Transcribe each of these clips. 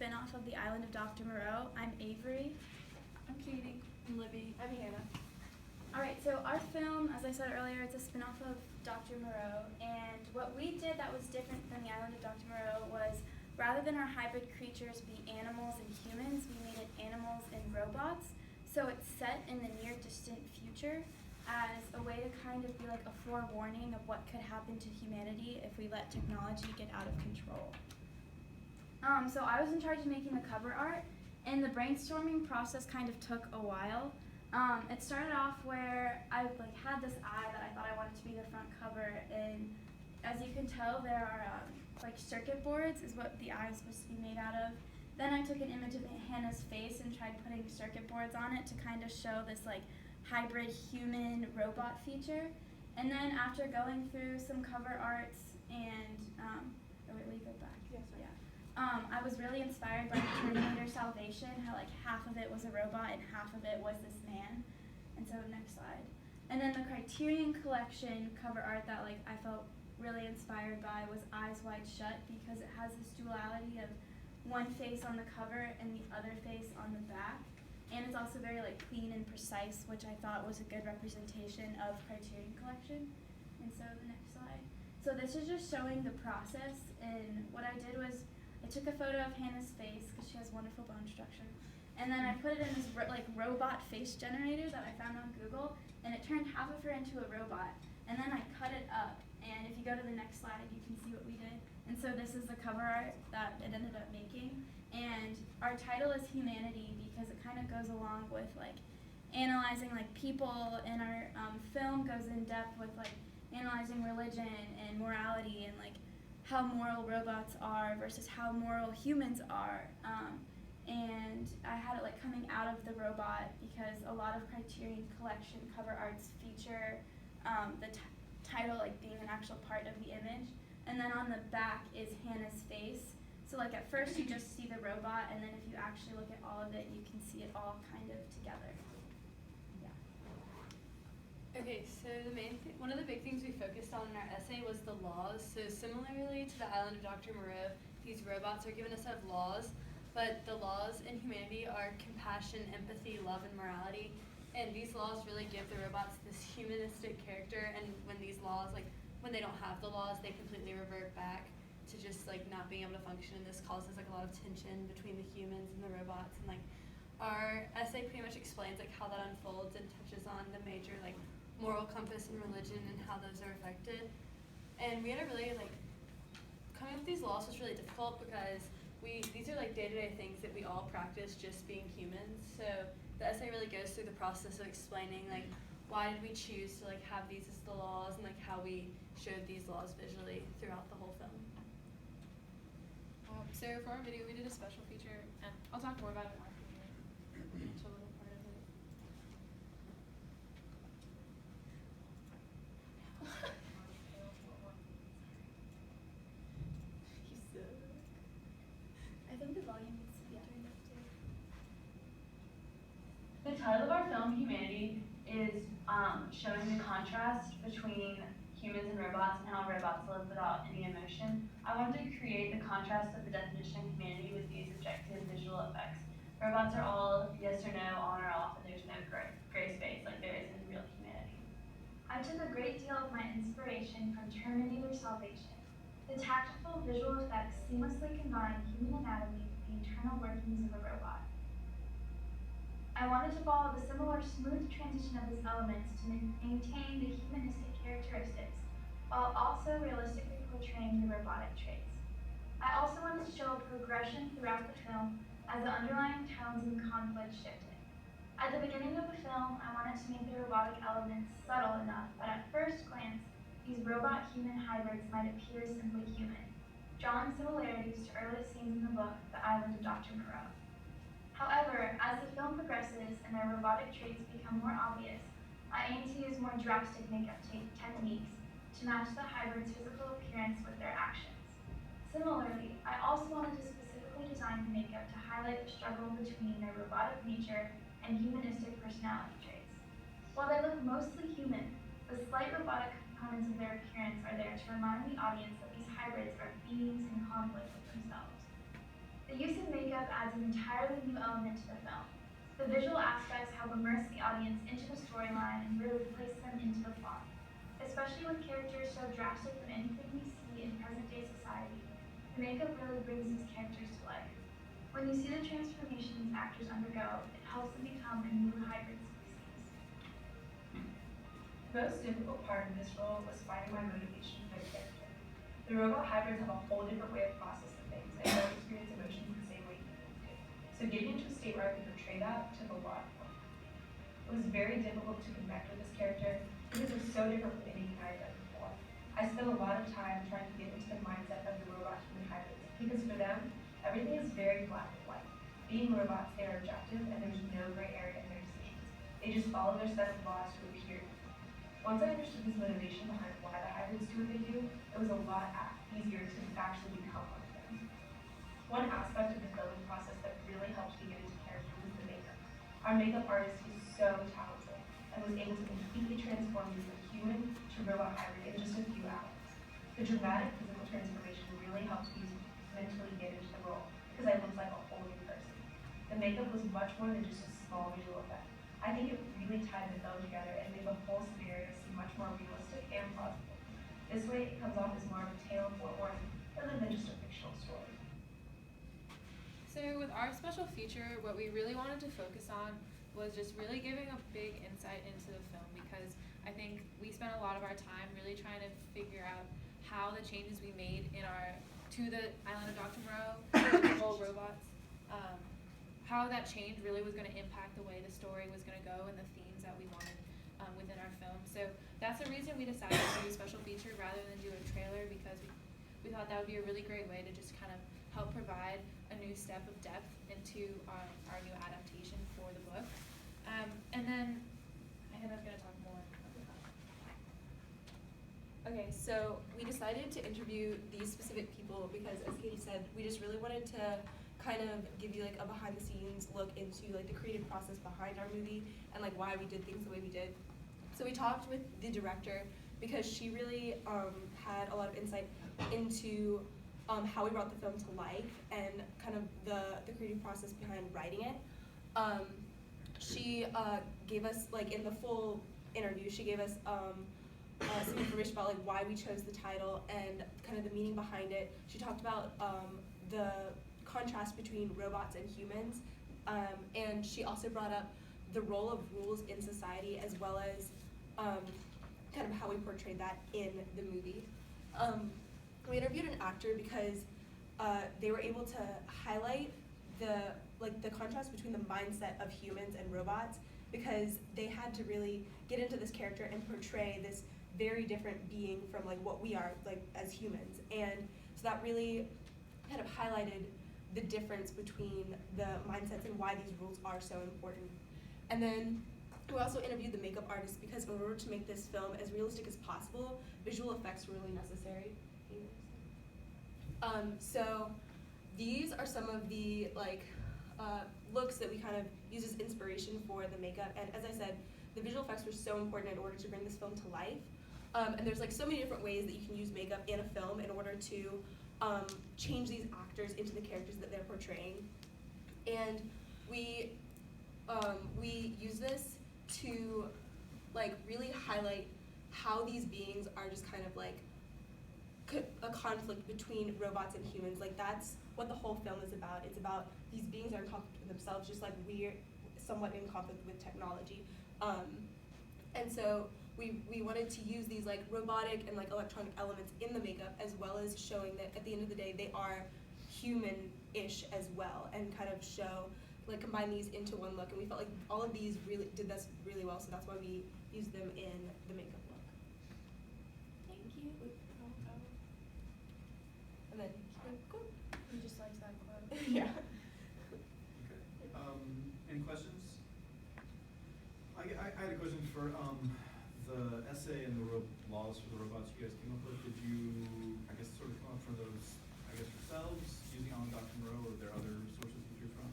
spin-off of The Island of Dr. Moreau. I'm Avery. I'm Katie. I'm Libby. I'm Hannah. Alright, so our film, as I said earlier, it's a spin-off of Dr. Moreau, and what we did that was different than The Island of Dr. Moreau was, rather than our hybrid creatures be animals and humans, we made it animals and robots. So it's set in the near distant future as a way to kind of be like a forewarning of what could happen to humanity if we let technology get out of control. So I was in charge of making the cover art, and the brainstorming process kind of took a while. It started off where I had this eye that I thought I wanted to be the front cover, and as you can tell, there are circuit boards is what the eye is supposed to be made out of. Then I took an image of Hannah's face and tried putting circuit boards on it to kind of show this hybrid human robot feature. And then after going through some cover arts and will you go back? Yes, yeah. I was really inspired by Terminator Salvation, how half of it was a robot and half of it was this man. And so next slide. And then the Criterion collection cover art that I felt really inspired by was Eyes Wide Shut, because it has this duality of one face on the cover and the other face on the back. And it's also very clean and precise, which I thought was a good representation of Criterion collection. And so the next slide. So this is just showing the process, and what I did was I took a photo of Hannah's face because she has wonderful bone structure, and then I put it in this robot face generator that I found on Google, and it turned half of her into a robot. And then I cut it up, and if you go to the next slide, you can see what we did. And so this is the cover art that it ended up making, and our title is Humanity because it kind of goes along with analyzing people, and our film goes in depth with analyzing religion and morality and how moral robots are versus how moral humans are. And I had it coming out of the robot because a lot of Criterion collection cover arts feature the title being an actual part of the image. And then on the back is Hannah's face. So at first you just see the robot, and then if you actually look at all of it, you can see it all kind of together. Okay, so one of the big things we focused on in our essay was the laws. So similarly to the Island of Dr. Moreau, these robots are given a set of laws, but the laws in humanity are compassion, empathy, love, and morality. And these laws really give the robots this humanistic character, and when these laws, when they don't have the laws, they completely revert back to just not being able to function, and this causes a lot of tension between the humans and the robots. And our essay pretty much explains how that unfolds and touches on the major moral compass and religion and how those are affected. And we had a really coming up with these laws was really difficult because these are day-to-day things that we all practice just being humans. So the essay really goes through the process of explaining why did we choose to have these as the laws, and how we showed these laws visually throughout the whole film. So for our video, we did a special feature, and I'll talk more about it after we finish a little part of it. You suck. I think the volume needs to be turned up too. The title of our film, Humanity, is showing the contrast between humans and robots and how robots live without any emotion. I wanted to create the contrast of the definition of humanity with these objective visual effects. Robots are all yes or no, on or off, and there's no gray space like there is in real humanity. I took a great deal of my inspiration from Terminator Salvation. The tactful visual effects seamlessly combine human anatomy with the internal workings of a robot. I wanted to follow the similar smooth transition of these elements to maintain the humanistic characteristics, while also realistically portraying the robotic traits. I also wanted to show a progression throughout the film as the underlying tones and conflict shifted. At the beginning of the film, I wanted to make the robotic elements subtle enough that at first glance, these robot-human hybrids might appear simply human, drawing similarities to early scenes in the book, The Island of Dr. Moreau. However, as the film progresses and their robotic traits become more obvious, I aim to use more drastic makeup techniques to match the hybrid's physical appearance with their actions. Similarly, I also wanted to specifically design the makeup to highlight the struggle between their robotic nature and humanistic personality traits. While they look mostly human, the slight robotic components of their appearance are there to remind the audience that these hybrids are beings in conflict with themselves. The use of makeup adds an entirely new element to the film. The visual aspects help immerse the audience into the storyline and really place them into the plot. Especially with characters so drastic from anything we see in present-day society, the makeup really brings these characters to life. When you see the transformations actors undergo, it helps them become a new hybrid species. The most difficult part of this role was finding my motivation for the character. The robot hybrids have a whole different way of processing things and don't experience emotions the same way humans do. So getting into a state where I could portray that took a lot of work. It was very difficult to connect with this character because it was so different from anything I had done before. I spent a lot of time trying to get into the mindset of the robot human hybrids because for them, everything is very black and white. Being robots, they are objective and there's no gray area in their decisions. They just follow their set of laws to appear. Once I understood his motivation behind why the hybrids do what they do, it was a lot easier to actually become one of them. One aspect of the filming process that really helped me get into character was the makeup. Our makeup artist is so talented and was able to completely transform me from human to robot hybrid in just a few hours. The dramatic physical transformation really helped me mentally get into the role because I looked like a whole new person. The makeup was much more than just a small visual effect. I think it really tied the film together and made the whole scenario seem much more realistic and plausible. This way, it comes off as more of a tale of Fort Worth rather than just a fictional story. So with our special feature, what we really wanted to focus on was just really giving a big insight into the film because I think we spent a lot of our time really trying to figure out how the changes we made to the Island of Dr. Moreau, the whole robots, how that change really was going to impact the way the story was going to go and the themes that we wanted within our film. So that's the reason we decided to do a special feature rather than do a trailer because we thought that would be a really great way to just kind of help provide a new step of depth into our new adaptation for the book. And then Hannah's going to talk more about that. Okay, so we decided to interview these specific people because, as Katie said, we just really wanted to kind of give you like a behind the scenes look into like the creative process behind our movie and like why we did things the way we did. So we talked with the director because she really had a lot of insight into how we brought the film to life and kind of the creative process behind writing it. She gave us, like in the full interview, she gave us some information about like why we chose the title and kind of the meaning behind it. She talked about the contrast between robots and humans, and she also brought up the role of rules in society as well as kind of how we portrayed that in the movie. We interviewed an actor because they were able to highlight the contrast between the mindset of humans and robots because they had to really get into this character and portray this very different being from like what we are like as humans, and so that really kind of highlighted the difference between the mindsets and why these rules are so important. And then we also interviewed the makeup artist because in order to make this film as realistic as possible, visual effects were really necessary. So these are some of the looks that we kind of use as inspiration for the makeup. And as I said, the visual effects were so important in order to bring this film to life. And there's like so many different ways that you can use makeup in a film in order to change these actors into the characters that they're portraying. And we use this to like really highlight how these beings are just kind of like a conflict between robots and humans. Like that's what the whole film is about. It's about these beings are in conflict with themselves, just like we're somewhat in conflict with technology. And so we wanted to use these like robotic and like electronic elements in the makeup as well as showing that at the end of the day they are human-ish as well, and kind of show like combine these into one look. And we felt like all of these really did this really well, so that's why we used them in the makeup look. Thank you. And then cool. We just liked that quote. Yeah. Okay. Any questions? I had a question for the essay and the laws for the robots you guys came up with. Did you, I guess, sort of come up from those, I guess, yourselves, using on Dr. Moreau, or are there other sources that you're from?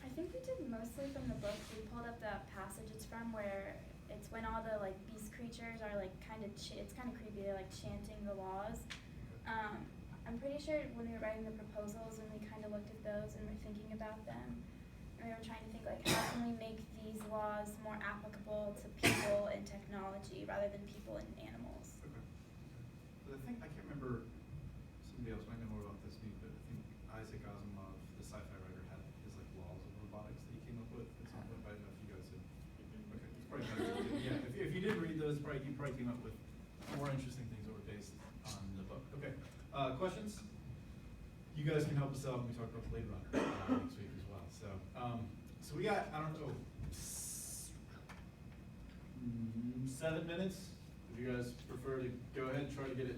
I think we did mostly from the book. We pulled up the passage it's from where it's when all the like beast creatures are like kind of it's kind of creepy. They're like chanting the laws. I'm pretty sure when we were writing the proposals and we kind of looked at those and were thinking about them, and we were trying to think like how can we make these laws more applicable to people and technology rather than people and animals. Okay. But I think, I can't remember, somebody else might know more about this than me, but I think Isaac Asimov, the sci-fi writer, had his like laws of robotics that he came up with at some point, but I don't know if you guys had. Okay, it's probably better than you did. Yeah, if you did read those, you probably came up with more interesting things that were based on the book. Okay, questions? You guys can help us out when we talk about Blade Runner next week as well. So, so we got, I don't know, 7 minutes. If you guys prefer to go ahead and try to get it